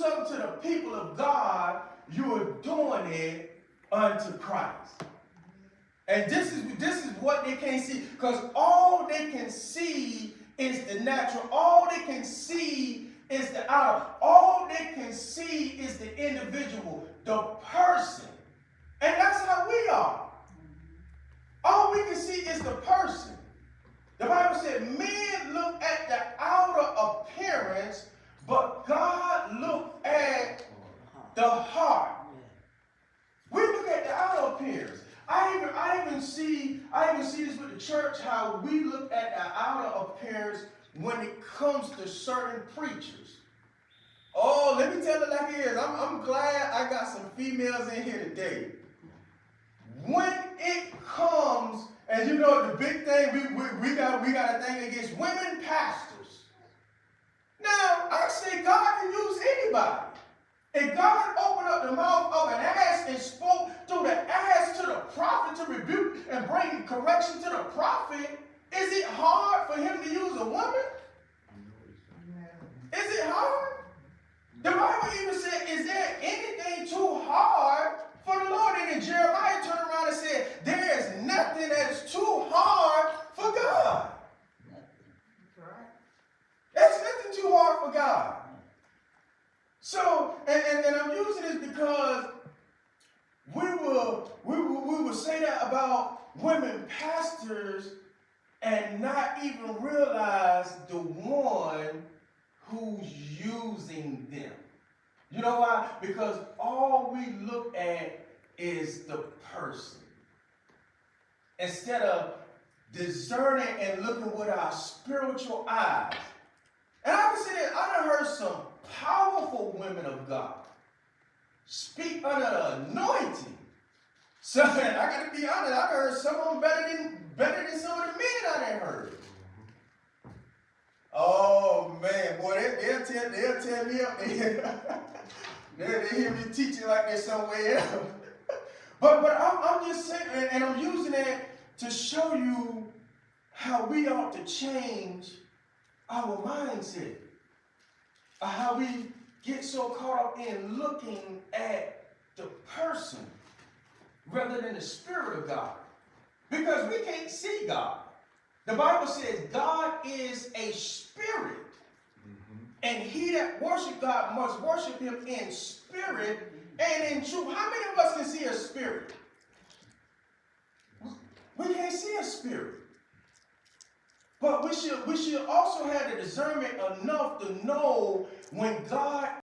something to the people of God, you are doing it unto Christ. And this is what they can't see, because all they can see is the natural. All they can see is the outer. All they can see is the individual, the person. And that's how we are. All we can see is the person. The Bible said, men look at the outer appearance, but God looked at the heart. We look at the outer appearance. I even see this with the church, how we look at the outer appearance when it comes to certain preachers. Oh, let me tell it like it is. I'm glad I got some females in here today. When it comes, and you know the big thing, we got a thing against women pastors. Now, I say God can use anybody. If God opened up the mouth of an ass and spoke through the ass to the prophet to rebuke and bring correction to the prophet, is it hard for him to use a woman? Is it hard? The Bible even said, is there anything too hard for the Lord? And then Jeremiah turned around and said, there is nothing that is too hard for God. There's nothing too hard for God. So, and I'm using this because we will say that about women pastors and not even realize the one who's using them. You know why? Because all we look at is the person. Instead of discerning and looking with our spiritual eyes. And I can say that I done heard some powerful women of God speak under the anointing. So I got to be honest, I heard some of them better than some of the men I done heard. Oh man, boy, they'll tear me up. They hear me teaching like they're somewhere else. But I'm just saying, and I'm using that to show you how we ought to change our mindset. How we get so caught up in looking at the person rather than the Spirit of God. Because we can't see God. The Bible says God is a spirit. And he that worship God must worship him in spirit and in truth. How many of us can see a spirit? We can't see a spirit. But we should also have the discernment enough to know when God